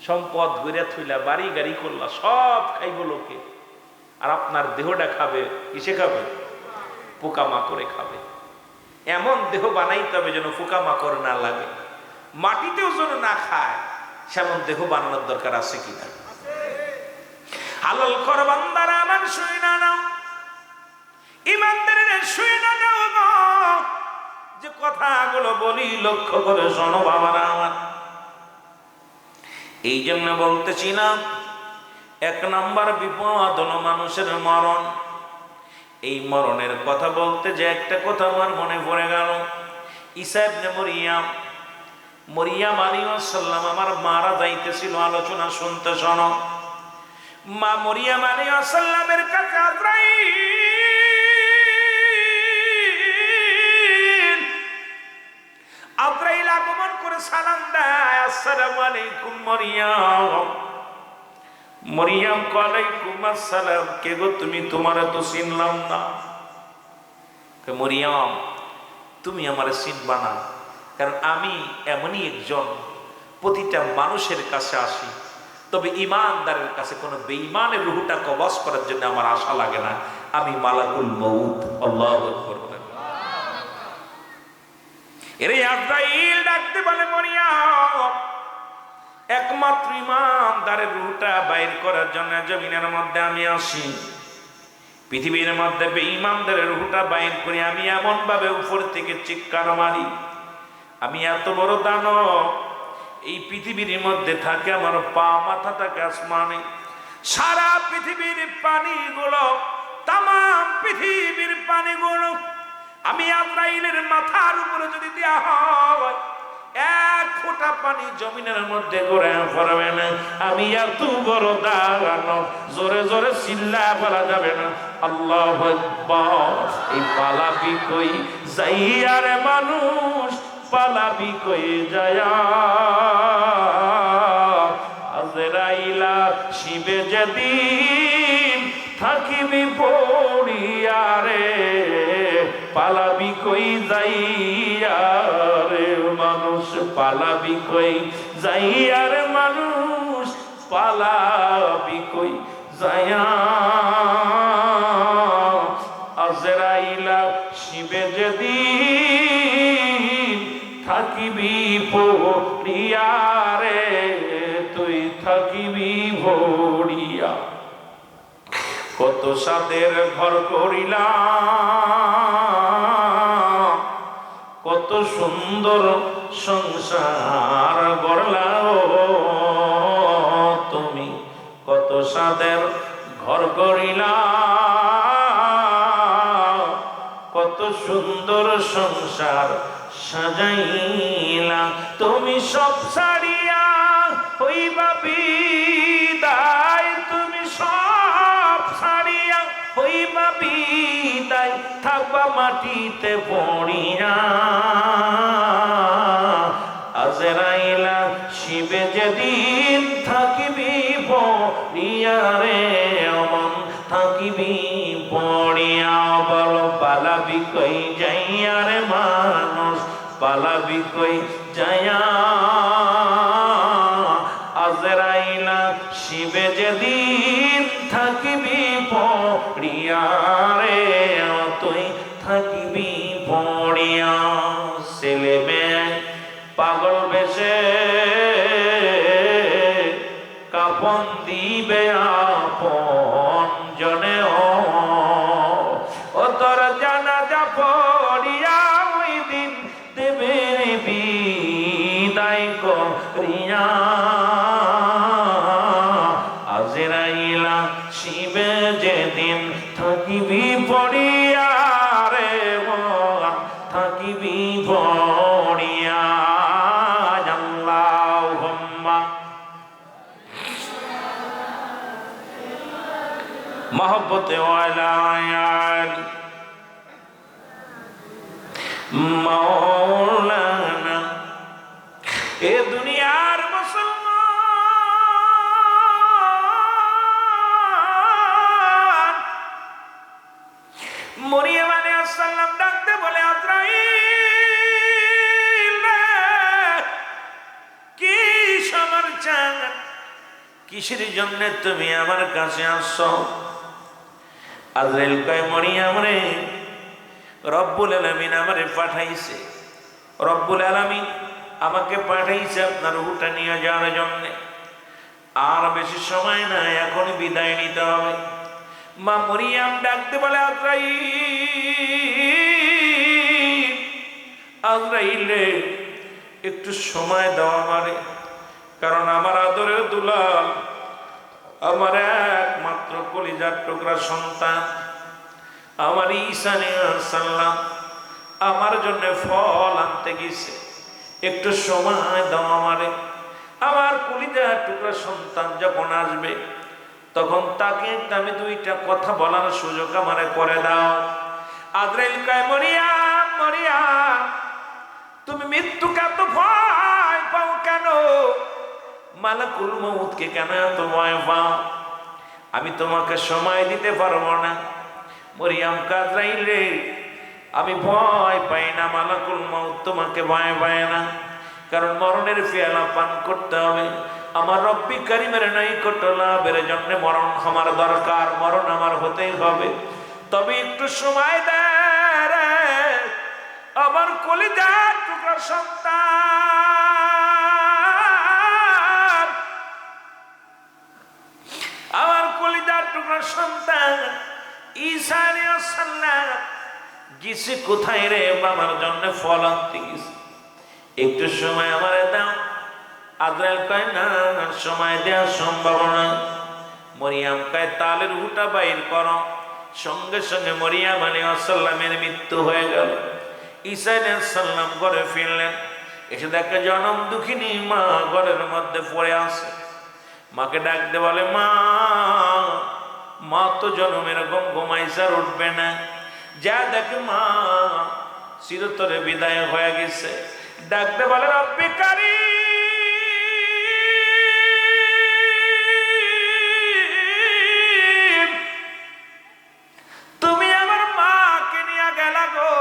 সম্পদ গড়িয়া থইলা, বাড়ি গাড়ি করলা, সব খাইব লোকে, আর আপনার দেহটা খাবে কিসে খাবে? পোকামাকড়ে খাবে। এমন দেহ বানাইতে হবে যেন পোকামাকড় না লাগে, মাটিতেও যেন না খায়, সেমন দেহ বানানোর দরকার আছে কিনা? হালাল কর বান্দারা আমার শুই না নাও, ইমানদারের শুই না নাও, যে কথাগুলো বলি লক্ষ্য করে শোনো বাবারা আমার। এই জন্য বলতেছি না, এক নাম্বার বিপদ হলো মানুষের মরণ। এই মরণের কথা বলতে যে একটা কথা আমার মনে পড়ে গেল। ঈসা ইবনে মরিয়াম আলাইহিস সালাম আমার মারা যাইতেছিল, আলোচনা শুনতে শোনো। মা মরিয়াম আলাইহিস সালামের কাছে আজরাইল আগমন করে সালাম দেয়, আসসালামু আলাইকুম মরিয়াম। মরিয়াম ওয়ালাইকুম আসসালাম। কে গো তুমি? তোমারে তো চিনলাম না। মরিয়াম, তুমি আমারে চিনবা না, কারণ আমি এমনই একজন, প্রতিটা মানুষের কাছে আসি, তবে ইমানদারের কাছে কোনো বেঈমানের রূহটা কবজ করার জন্য আমার আশা লাগে না। আমি মালাকুল মউত। আল্লাহু আকবার। এরে আজরাইল ডাকতে বলে, মরিয়াম, একমাত্র ইমানদারের রূহটা বাইর করার জন্য জমিনের মধ্যে আমি আসি। পৃথিবীর মধ্যে বেঈমানদারের রূহটা বাইর করে আমি এমন ভাবে উপর থেকে চিৎকার মারি, আমি এত বড় দানব, এই পৃথিবীর মধ্যে থাকে আমার পা মাথা থাকে আসমানে। সারা পৃথিবীর পানিগুলো, তাম পৃথিবীর পানিগুলো আমি আজরাইলের মাথার উপরে যদি দেয়া হয়, এক ফোঁটা পানি জমিনের মধ্যে গড়ে পড়বে না। আমি এত বড় দানব, জোরে জোরে চিল্লা বলা যাবে না। আল্লাহু আকবার। এই পালাবি কই যাইয়ার মানুষ, পালাবি কই যায়া, আজরাইলা শিবে যেদিন থাকিবি পড়িয়া রে, পালাবি কই যাইয়া রে মানুষ, পালাবি কই যাইয়া রে মানুষ, পালাবি কই যায়া, আজরাইলা শিবে যেদিন থাকিবি পড়িয়া রে, তুই থাকিবি ভরিয়া। কত সাদের ঘর করিলাম, কত সুন্দর সংসার গড়লাও তুমি, কত সাদের ঘর করিলাম, কত সুন্দর সংসার সাজাইলা, তুমি সব ছাড়িয়া হইবা বিদায়, তুমি সব ছাড়িয়া হইবা বিদায়, থাকবা মাটিতে পড়িয়া, আজরাইলা শিবে যেদিন থাকিবি পড়িয়া রে, অমন থাকিবি পড়িয়া। বলো পালাবি কই যাইয়া রে মানুষ, পালাবি কই যাইয়া, আজরাইলা শিবে যেদিন থাকিবি পড়িয়া রে, তুই থাকিবি পড়িয়া। ছেলে মেয়ে পাগল বেশে কাফন দিবে আপন জনে, ও তোর জানাজা পড়িয়া ওই দিন দেবে বিদায় করিয়া, আজরাইলা শিবে যেদিন থাকিবি পড়িয়া রে, থাকিবি পড়িয়া। আল্লাহুম্মা মহব্বতে ওয়ালা আয়ালি মাওলানা। এ দুনিয়ার মুসলমান কিসের জন্য তুমি আমার কাছে আসছো? আজরাইল কয় মরিয়ম রে, রব্বুল আলামিন আমারে পাঠাইছে। রব্বুল আলামিন আমাকে পাঠাইছে আপনার রূহটা নিয়ে যাওয়ার জন্য। আর বেশি সময় নাই, এখন বিদায় নিতে হবে। মা মরিয়ম ডাকতে বলে আজরাইল, আজরাইল রে, একটু সময় দাও আমারে, কারণ আমার আদরের দুলাল, আমার একমাত্র কলিজার টুকরা সন্তান আমার ঈসা আলাইহিস সালাম আমার জন্য ফল আনতে গেছে, একটু সময় দাও আমারে। আমার কলিজার টুকরা সন্তান যখন আসবে তখন তাকে আমি দুইটা কথা বলার সুযোগ আমারে করে দাও। আজরাইল কয় মরিয়ম, মরিয়ম, তুমি মৃত্যুকে এত ভয় পাও কেন? মালাকুল মউতকে কেন এত ভয় পাও? আমি তোমাকে সময় দিতে পারবো না। মরিয়ম আজরাইল রে, আমি ভয় পাই না, মালাকুল মউত তোমাকে ভয় পায় না, কারণ মরণের পেয়ালা পান করতে হবে। আমার রব্বি কারিমের নৈকট্য লাভের জন্য মরণ আমার দরকার, মরণ আমার হতেই হবে। তবে একটু সময় দে রে আমার কলিজার টুকরা সন্তান, আমার কলিজার টুকরা সন্তান ঈসা আলাইহিস সালাম গেছে কোথায় রে? আমার জন্য ফল আনতে গেছে, একটু সময় আমারে দাও। আজরাইল কয় না, সময় দেওয়া সম্ভব নয়। মরিয়ম কয় তাহলে রূহটা বাইর করো। সঙ্গে সঙ্গে মরিয়ম আলাইহিস সালামের মৃত্যু হয়ে গেল। ঈসা আলাইহিস সালাম ঘরে ফিরলেন, এসে দেখে জনম দুঃখিনী মা ঘরের মধ্যে পড়ে আছে। মাকে ডাকতে বলে মা, মা তো জনম এরকম ঘুমাইছে, উঠবে না। যা দেখে মা চিরতরে বিদায় হয়ে গেছে। ডাকতে বলে রব্বি কারীম, তুমি আমার মাকে নিয়ে গেলা গো,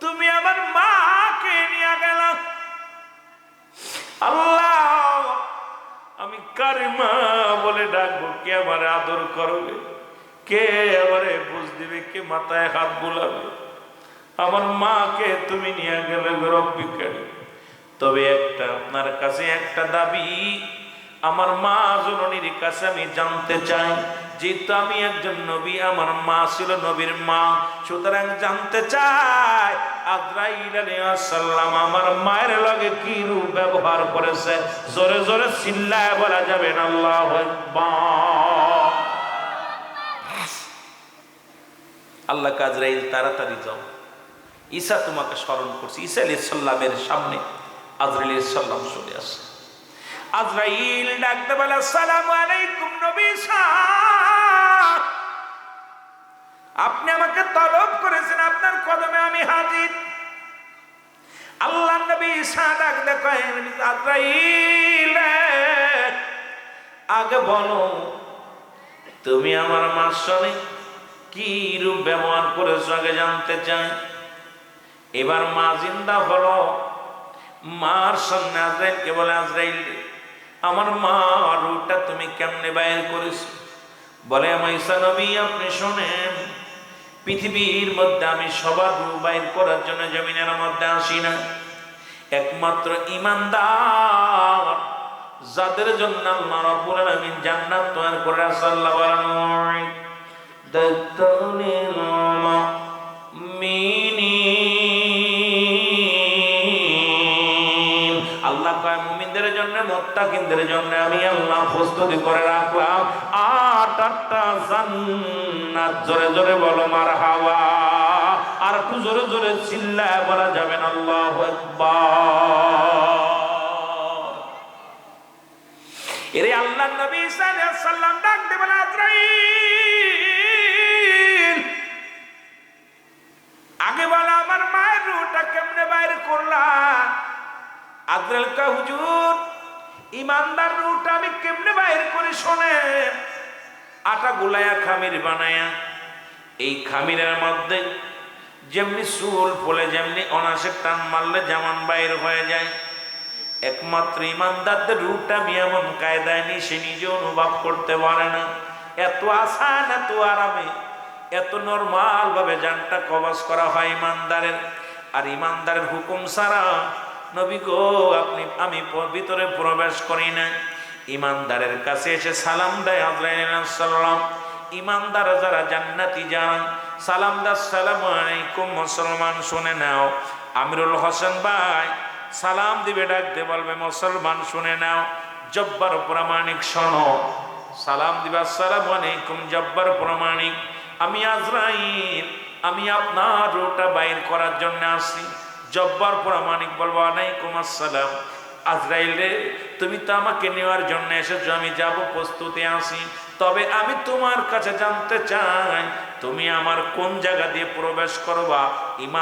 তুমি আমার মাকে নিয়ে গেলা। আল্লাহ, আমি কারিমা বলে ডাকবো, কে আমার আদর করবে, কে আমারে বুঝ দিবে, কে মাথায় হাত বুলাবে? আমার মাকে তুমি নিয়ে গেলে রব্বি কারীম। তবে একটা আপনার কাছে একটা দাবি, আমার মা জননীর কাছে আমি জানতে চাই, যেহেতু আমি একজন নবী, আমার মা ছিল নবীর মা, সুতরাং জানতে চাই আজরাইল আলাইহিস সালাম আমার মায়ের লগে কি রূপ ব্যবহার করেছে। জোরে জোরে চিল্লায় বলা যাবে না আল্লাহু আকবার। আল্লাহ আজরাইল তাড়াতাড়ি যাও, ঈসা তোমাকে স্মরণ করছে। ঈসা আলাইহিস সালামের সামনে আজরাইল আলাইহিস সালাম চলে আসে। আজরাইল ডাকতে বলে আসসালামু আলাইকুম নবী ঈসা, আপনি আমাকে তলব করেছেন, আপনার কদমে আমি হাজির। আল্লাহ নবী ঈসা ডাকতে কয় আজরাইল, আগে বলো তুমি আমার মার সঙ্গে কি রূপ ব্যবহার করেছো, আগে জানতে চাই। এবার মা জিন্দা হলো। মার সামনে আজরাইলকে বলে আজরাইল, আমার মা রূপটা তুমি কেমনে বাইর করেছো? বলে আমার ঈসা নবী আপনি শোনেন, পৃথিবীর মধ্যে আমি সবার রূপ বাইর করার জন্য জমিনের মধ্যে আসি না। একমাত্র ঈমানদার যাদের জন্য আল্লাহ রাব্বুল আলামিন জান্নাত তৈরি করে আল্লাহ বলেন দাতুনিল মুমিনিন, আল্লাহ কয় মুমিনদের জন্য, মুত্তাকিনদের জন্য আমি আল্লাহ প্রস্তুতি করে রাখলাম 8টা জান্নাত। জোরে জোরে বলো মারহাবা। আর একটু জোরে জোরে চিল্লায় বলা যাবে না আল্লাহু আকবার। এরে আল্লাহর নবী ঈসা আলাইহিস সালাম ডাকতে বলে আজরাইল, আগে বলো আমার মায়ের রূহটা কেমনে বাইর করলা? আজরাইল কয় হুজুর, ঈমানদার রূহটা আমি কেমনে বাইর করি শোনেন। আটা গুলায়া খামির বানায়া, এই খামিরের মধ্যে যেমনি চুল ফলে, যেমনি অনাসে টান মারলে যেমন বাইর হয়ে যায়, একমাত্র ইমানদারদের রুহটা আমি এমন কায়দায় নি সে নিজে অনুভব করতে পারে না। এত আসান, এত আরামে, এত নরমাল ভাবে জানটা কবজ করা হয় ইমানদারের। আর ইমানদারের হুকুম ছাড়া নবী গো আপনি আমি ভিতরে প্রবেশ করি না। ইমানদারের কাছে এসে সালাম দেয় আজরাইল আলাইহিস সালাম। ইমানদার যারা জান্নাতি যান সালাম দা, আসসালামু আলাইকুম মুসলমান শুনে নাও। আমিরুল হোসেন ভাই সালাম দিবে, ডাক দিয়ে বলবে মুসলমান শুনে নাও। জব্বার প্রামাণিক শোনো, সালাম দিবে আসসালামু আলাইকুম জব্বার প্রামাণিক, আমি আজরাইল, আমি আপনার রুহটা বাইর করার জন্য আসি। জব্বার প্রামাণিক বলবো আলাইকুম আসসালাম। আজরাইল রে, তুমি তো আমাকে নেওয়ার জন্য এসেছো, আমি যাব প্রস্তুতি আছি, তবে আমি তোমার কাছে জানতে চাই তুমি আমার কোন জায়গা দিয়ে প্রবেশ করবা। ইমান